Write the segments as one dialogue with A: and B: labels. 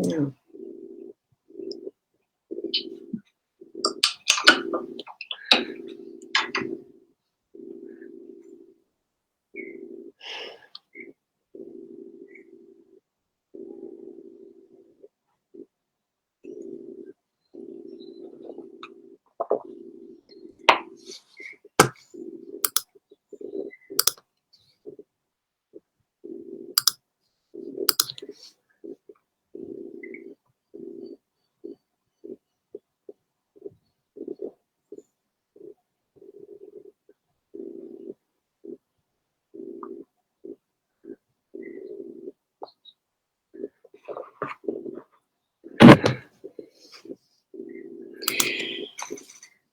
A: Yeah.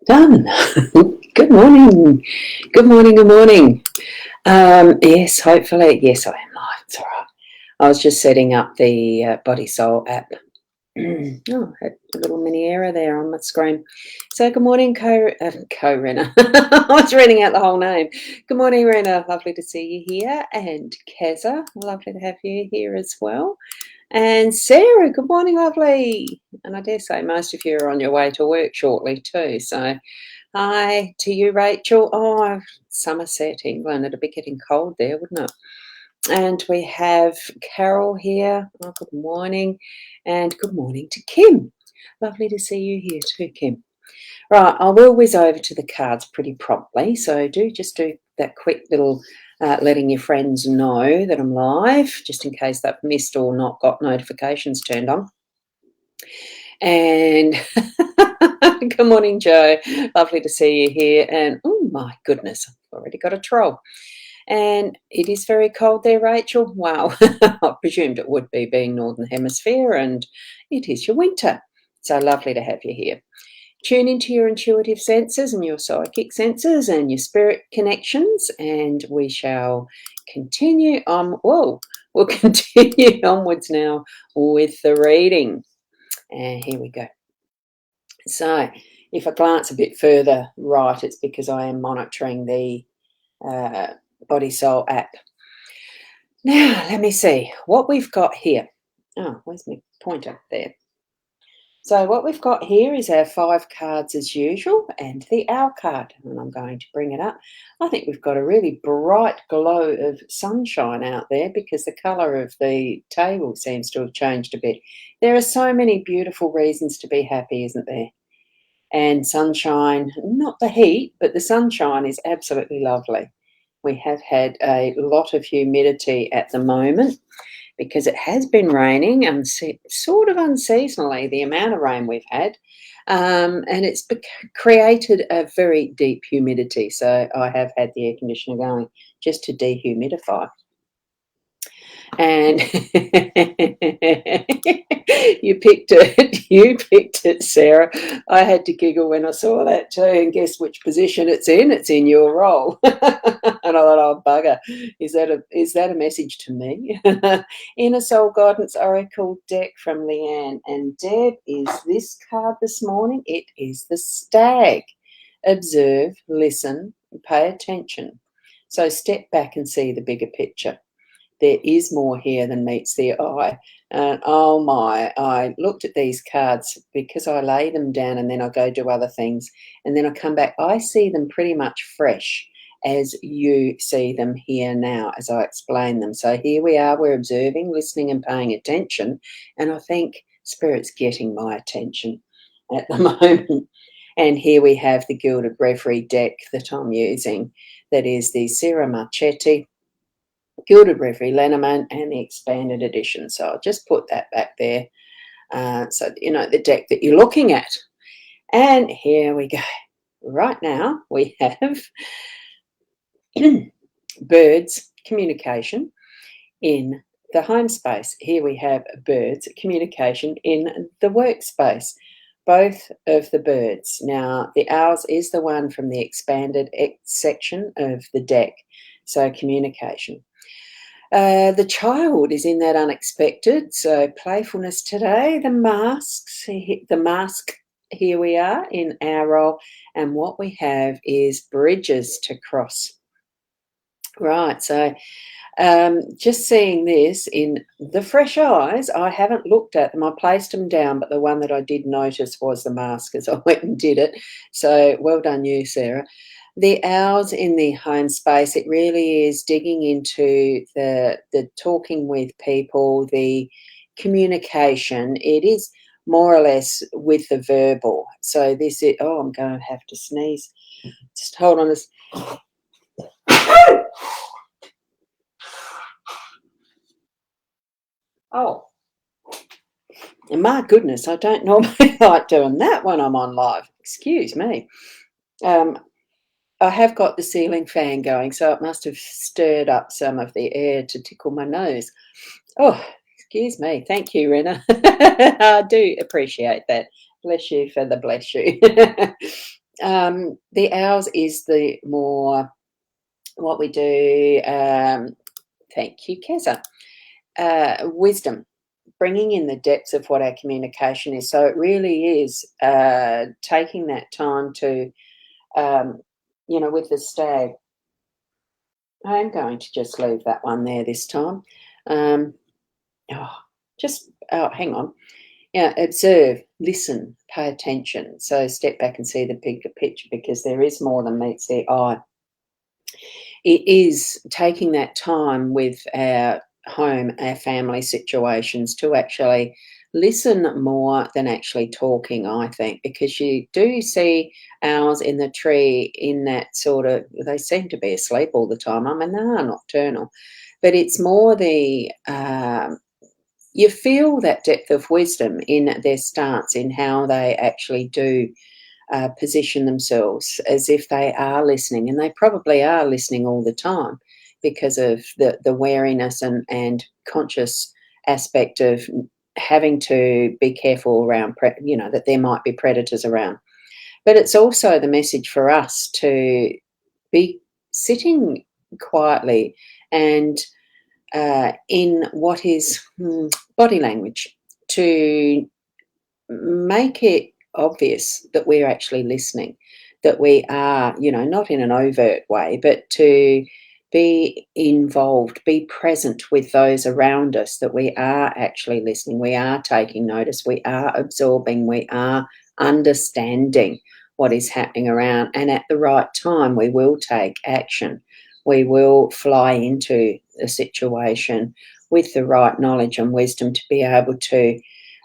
A: Done. Good morning. Good morning. Good morning. Yes, hopefully. Yes, I am live. It's all right. I was just setting up the Body Soul app. Oh, I had a little mini error there on my screen. So, good morning, Rena. I was reading out the whole name. Good morning, Rena. Lovely to see you here. And Keza, lovely to have you here as well. And Sarah, good morning, lovely. And I dare say most of you are on your way to work shortly too. So, hi to you, Rachel. Oh, Somerset, England. It'd be getting cold there, wouldn't it? And we have Carol here. Oh, good morning. And good morning to Kim. Lovely to see you here too, Kim. Right, I will whiz over to the cards pretty promptly. So do that quick little letting your friends know that I'm live, just in case they've missed or not got notifications turned on. And good morning, Joe. Lovely to see you here. And oh my goodness, I've already got a troll. And it is very cold there, Rachel. Wow. I presumed it would be, being Northern Hemisphere, and it is your winter. So lovely to have you here. Tune into your intuitive senses and your psychic senses and your spirit connections, and we shall continue on. We'll continue onwards now with the reading. And here we go. So if I glance a bit further right, it's because I am monitoring the Body Soul app. Now, let me see what we've got here. Oh, where's my pointer? There. So what we've got here is our 5 cards as usual and the Owl card. And I'm going to bring it up. I think we've got a really bright glow of sunshine out there because the colour of the table seems to have changed a bit. There are so many beautiful reasons to be happy, isn't there? And sunshine, not the heat, but the sunshine is absolutely lovely. We have had a lot of humidity at the moment because it has been raining and sort of unseasonally, the amount of rain we've had. And it's created a very deep humidity. So I have had the air conditioner going just to dehumidify. And you picked it, Sarah. I had to giggle when I saw that too, and guess which position it's in? It's in your role. And I thought, oh bugger, is that a message to me? Inner Soul Guidance Oracle deck from Leanne. And Deb, is this card this morning? It is the Stag. Observe, listen, pay attention. So step back and see the bigger picture. There is more here than meets the eye. And oh my, I looked at these cards because I lay them down and then I go do other things. And then I come back. I see them pretty much fresh as you see them here now as I explain them. So here we are, we're observing, listening and paying attention. And I think Spirit's getting my attention at the moment. And here we have the Gilded Reverie deck that I'm using. That is the Sierra Marchetti Gilded Reverie LENORMAND and the expanded edition. So I'll just put that back there so that you know the deck that you're looking at. And here we go. Right now we have birds communication in the home space. Here we have birds communication in the workspace. Both of the birds. Now the owls is the one from the expanded section of the deck. So communication. The child is in that unexpected, so playfulness today. The mask, here we are in our role, and what we have is bridges to cross. Right, so Just seeing this in the fresh eyes, I haven't looked at them. I placed them down, but the one that I did notice was the mask as I went and did it. So well done you, Sarah. The owls in the home space, it really is digging into the talking with people, the communication. It is more or less with the verbal. So this is, oh, I'm going to have to sneeze. Just hold on a Oh, and my goodness, I don't normally like doing that when I'm on live. Excuse me. Um, I have got the ceiling fan going, so it must have stirred up some of the air to tickle my nose. Oh, excuse me. Thank you, Rena. I do appreciate that. Bless you for the bless you. The owls is the more what we do. Thank you, Keza. Wisdom, bringing in the depths of what our communication is. So it really is taking that time to, with the stag. I'm going to just leave that one there this time. Um, hang on. Yeah, observe, listen, pay attention. So step back and see the bigger picture because there is more than meets the eye. It is taking that time with our home, our family situations to actually listen more than actually talking, I think, because you do see owls in the tree in that sort of, they seem to be asleep all the time. I mean, they are nocturnal, but it's more you feel that depth of wisdom in their stance, in how they actually do position themselves as if they are listening, and they probably are listening all the time because of the wariness and conscious aspect of having to be careful around, that there might be predators around. But it's also the message for us to be sitting quietly and in what is body language to make it obvious that we're actually listening, that we are, not in an overt way, but to be involved, be present with those around us, that we are actually listening, we are taking notice, we are absorbing, we are understanding what is happening around. And at the right time, we will take action. We will fly into a situation with the right knowledge and wisdom to be able to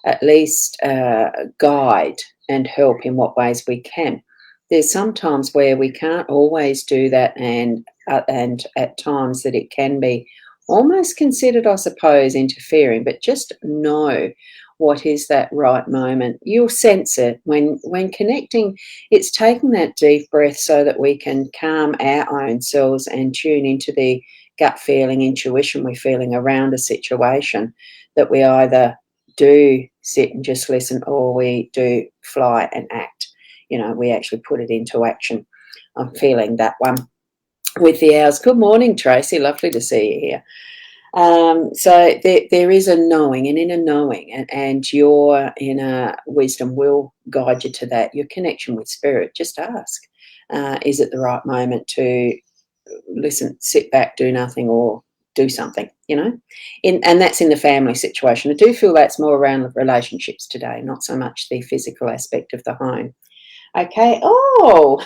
A: at least guide and help in what ways we can. There's sometimes where we can't always do that, and at times that it can be almost considered, I suppose, interfering. But just know what is that right moment. You'll sense it when connecting. It's taking that deep breath so that we can calm our own selves and tune into the gut feeling, intuition we're feeling around a situation, that we either do sit and just listen, or we do fly and act. We actually put it into action. I'm feeling that one with the owls. Good morning, Tracy. Lovely to see you here. So there is a knowing, and inner knowing, and your inner wisdom will guide you to that. Your connection with spirit. Just ask, is it the right moment to listen, sit back, do nothing, or do something, and that's in the family situation. I do feel that's more around relationships today, not so much the physical aspect of the home. Okay. Oh,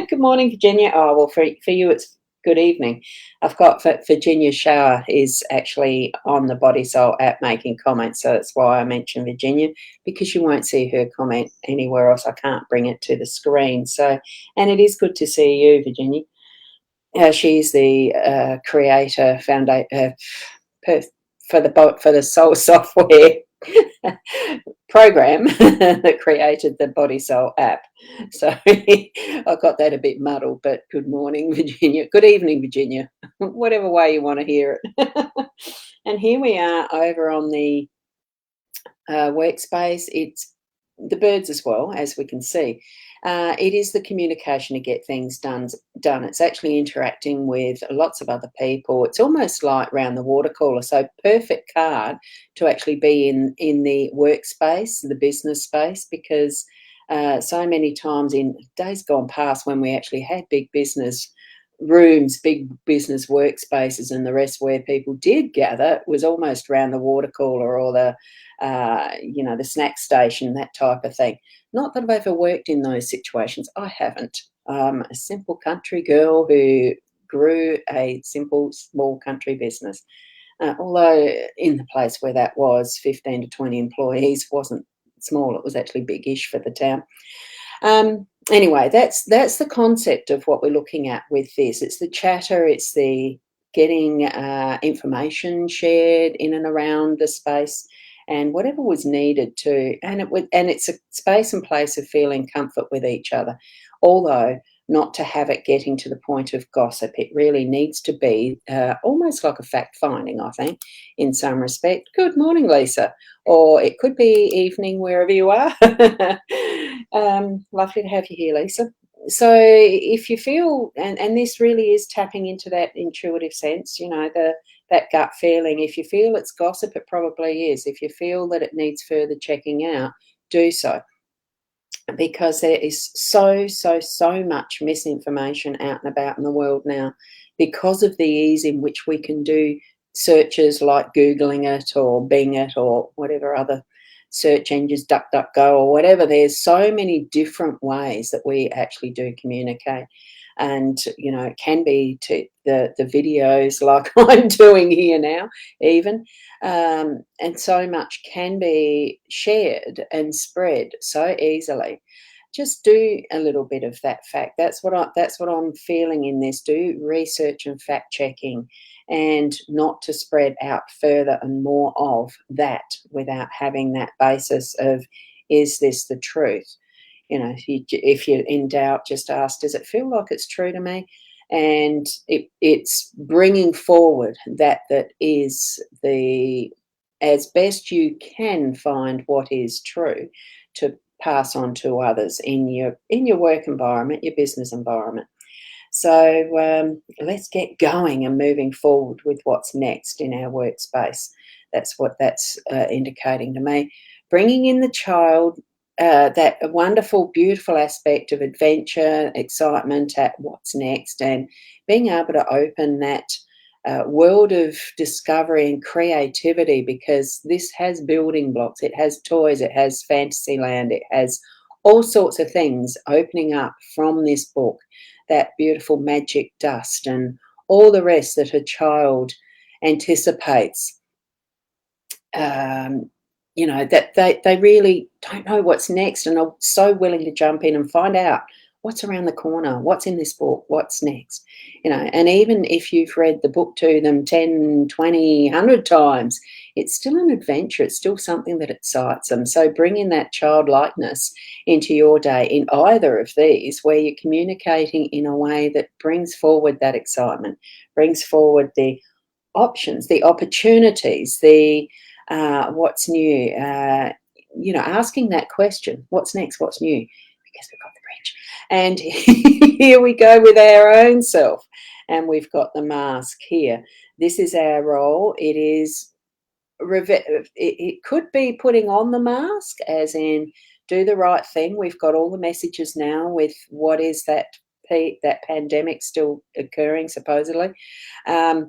A: good morning, Virginia. Oh, well, for you, it's good evening. I've got Virginia Shower is actually on the Body Soul app making comments, so that's why I mentioned Virginia, because you won't see her comment anywhere else. I can't bring it to the screen. So, and it is good to see you, Virginia. She's the creator, for the Soul software program that created the Body Soul app. So I got that a bit muddled, but good morning, Virginia. Good evening, Virginia. Whatever way you want to hear it. And here we are over on the workspace. It's the birds as well, as we can see. It is the communication to get things done. It's actually interacting with lots of other people. It's almost like round the water cooler. So perfect card to actually be in the workspace, the business space, because so many times in days gone past when we actually had big business rooms, big business workspaces, and the rest where people did gather was almost around the water cooler or the, the snack station, that type of thing. Not that I've ever worked in those situations. I haven't. A simple country girl who grew a simple, small country business. Although in the place where that was, 15 to 20 employees wasn't small, it was actually big-ish for the town. Anyway, that's the concept of what we're looking at with this. It's the chatter, it's the getting information shared in and around the space, and whatever was needed to, and it's a space and place of feeling comfort with each other. Although not to have it getting to the point of gossip, it really needs to be almost like a fact finding, I think, in some respect. Good morning, Lisa. Or it could be evening wherever you are. Lovely to have you here, Lisa. So if you feel, and this really is tapping into that intuitive sense, that gut feeling. If you feel it's gossip, it probably is. If you feel that it needs further checking out, do so. Because there is so much misinformation out and about in the world now, because of the ease in which we can do searches like Googling it or Bing it or whatever other search engines, DuckDuckGo or whatever. There's so many different ways that we actually do communicate. And, it can be to the videos like I'm doing here now, even. And so much can be shared and spread so easily. Just do a little bit of that fact. That's what I'm feeling in this. Do research and fact checking, and not to spread out further and more of that without having that basis of, is this the truth? If you're in doubt, just ask, does it feel like it's true to me? And it's bringing forward that is the, as best you can find what is true, to pass on to others in your work environment, your business environment. So let's get going and moving forward with what's next in our workspace. That's what that's indicating to me. Bringing in the child, that wonderful, beautiful aspect of adventure, excitement at what's next, and being able to open that world of discovery and creativity, because this has building blocks, it has toys, it has Fantasyland, it has all sorts of things opening up from this book, that beautiful magic dust and all the rest that a child anticipates. That they really don't know what's next and are so willing to jump in and find out what's around the corner, what's in this book, what's next. And even if you've read the book to them 10, 20, 100 times, it's still an adventure. It's still something that excites them. So bring in that childlikeness into your day in either of these, where you're communicating in a way that brings forward that excitement, brings forward the options, the opportunities, the what's new, asking that question, what's next, what's new, because we've got the bridge. And here we go with our own self, and we've got the mask here. This is our role. It is, it could be putting on the mask, as in do the right thing. We've got all the messages now with what is that pandemic still occurring, supposedly. I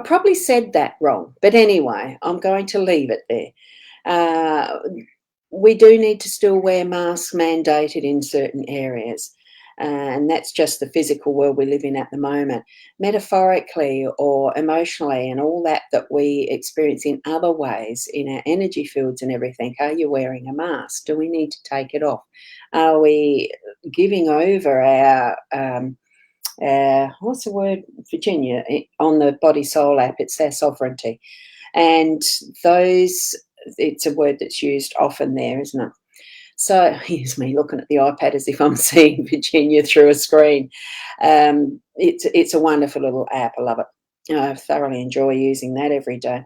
A: probably said that wrong, but anyway, I'm going to leave it there. We do need to still wear masks mandated in certain areas, and that's just the physical world we live in at the moment. Metaphorically or emotionally, and all that we experience in other ways in our energy fields and everything. Are you wearing a mask? Do we need to take it off? Are we giving over our what's the word, Virginia, on the Body Soul app? It's their sovereignty. And it's a word that's used often there, isn't it? So here's me looking at the iPad as if I'm seeing Virginia through a screen. It's a wonderful little app. I love it. I thoroughly enjoy using that every day.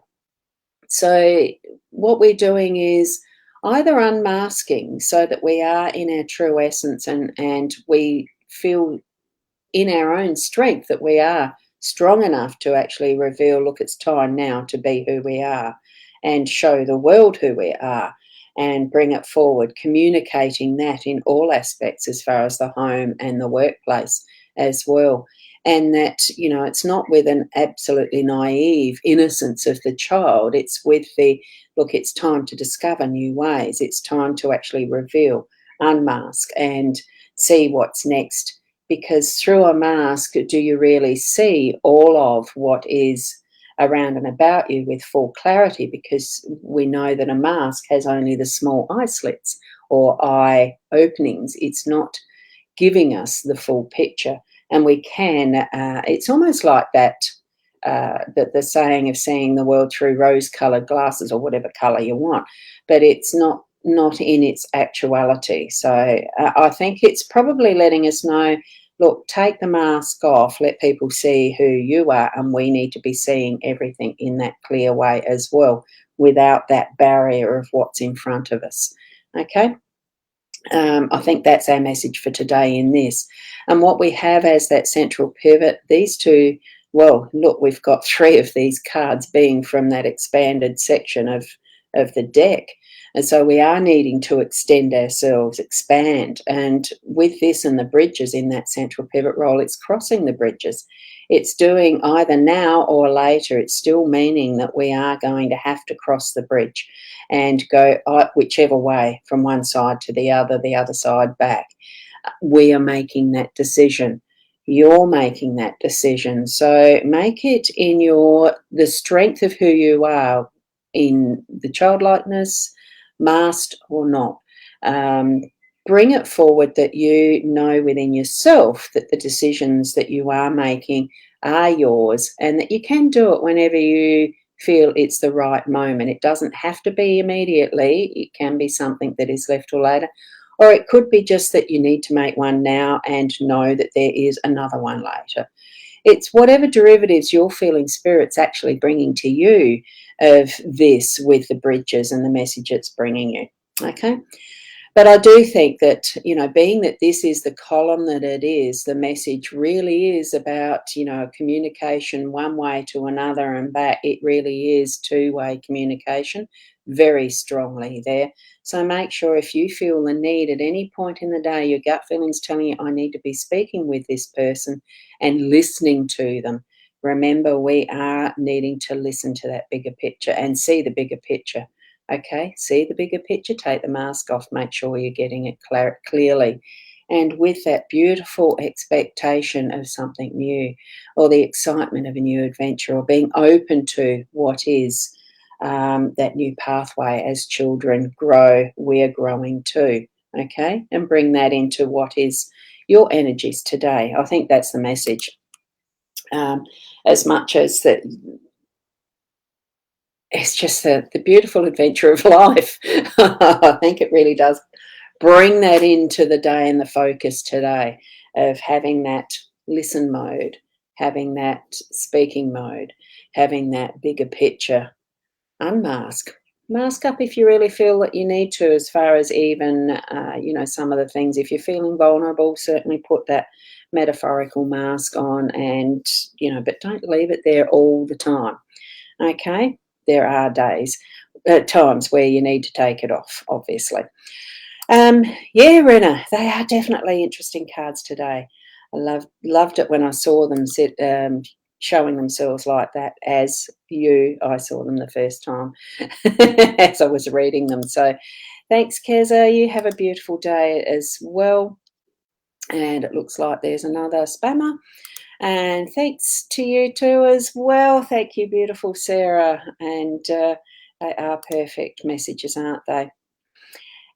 A: So what we're doing is either unmasking so that we are in our true essence, and we feel in our own strength that we are strong enough to actually reveal, look, it's time now to be who we are and show the world who we are. and bring it forward, communicating that in all aspects as far as the home and the workplace as well. And that, it's not with an absolutely naive innocence of the child. It's with the, look, it's time to discover new ways. It's time to actually reveal, unmask, and see what's next. Because through a mask, do you really see all of what is around and about you with full clarity? Because we know that a mask has only the small eye slits or eye openings. It's not giving us the full picture. And we can, it's almost like that, the saying of seeing the world through rose-coloured glasses, or whatever colour you want, but it's not in its actuality. So I think it's probably letting us know, look, take the mask off, let people see who you are, and we need to be seeing everything in that clear way as well, without that barrier of what's in front of us. Okay? I think that's our message for today in this. And what we have as that central pivot, these two, well, look, we've got 3 of these cards being from that expanded section of the deck. And so we are needing to extend ourselves, expand. And with this and the bridges in that central pivot role, it's crossing the bridges. It's doing either now or later. It's still meaning that we are going to have to cross the bridge and go whichever way, from one side to the other side back. We are making that decision. You're making that decision. So make it in the strength of who you are, in the childlikeness, masked or not. Bring it forward that you know within yourself that the decisions that you are making are yours, and that you can do it whenever you feel it's the right moment. It doesn't have to be immediately. It can be something that is left till later. Or it could be just that you need to make one now and know that there is another one later. It's whatever derivatives you're feeling Spirit's actually bringing to you of this, with the bridges and the message it's bringing you. Okay? But I do think that, being that this is the column that it is, the message really is about, communication one way to another and back. It really is two-way communication, very strongly there. So make sure, if you feel the need at any point in the day, your gut feeling's telling you, I need to be speaking with this person and listening to them. Remember, we are needing to listen to that bigger picture and see the bigger picture. Okay, see the bigger picture, take the mask off, make sure you're getting it clearly. And with that beautiful expectation of something new, or the excitement of a new adventure, or being open to what is that new pathway. As children grow, we're growing too, okay? And bring that into what is your energies today. I think that's the message. As much as that, it's just the beautiful adventure of life. I think it really does bring that into the day and the focus today of having that listen mode, having that speaking mode, having that bigger picture. Unmask. Mask up if you really feel that you need to, as far as even, some of the things. If you're feeling vulnerable, certainly put that metaphorical mask on, and, but don't leave it there all the time. Okay? There are times where you need to take it off, obviously. Yeah, Rena, they are definitely interesting cards today. I loved it when I saw them showing themselves like that as I saw them the first time as I was reading them. So thanks, Keza. You have a beautiful day as well. And it looks like there's another spammer. And thanks to you too as well. Thank you, beautiful Sarah. And they are perfect messages, aren't they?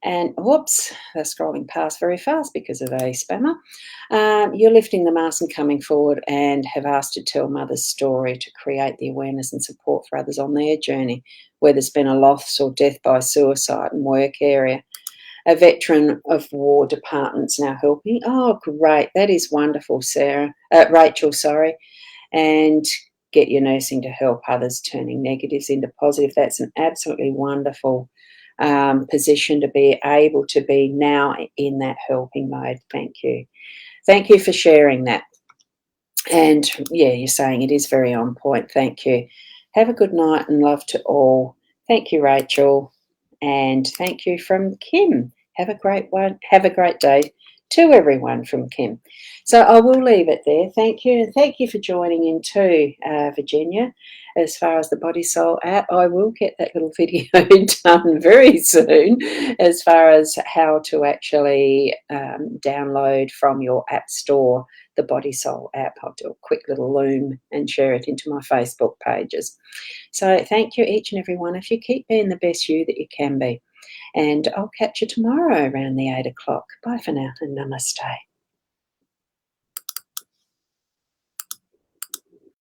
A: And whoops, they're scrolling past very fast because of a spammer. You're lifting the mask and coming forward, and have asked to tell Mother's story to create the awareness and support for others on their journey, where there's been a loss or death by suicide in work area. A veteran of war department's now helping. Oh, great. That is wonderful, Rachel, sorry. And get your nursing to help others, turning negatives into positive. That's an absolutely wonderful position to be able to be now in that helping mode. Thank you. Thank you for sharing that. And yeah, you're saying it is very on point. Thank you. Have a good night and love to all. Thank you, Rachel. And thank you from Kim. Have a great one. Have a great day to everyone from Kim. So I will leave it there. Thank you. And thank you for joining in too, Virginia. As far as the Body Soul app, I will get that little video done very soon as far as how to actually download from your app store the Body Soul app. I'll do a quick little loom and share it into my Facebook pages. So thank you each and every one of you. Keep being the best you that you can be. And I'll catch you tomorrow around the 8 o'clock. Bye for now and namaste.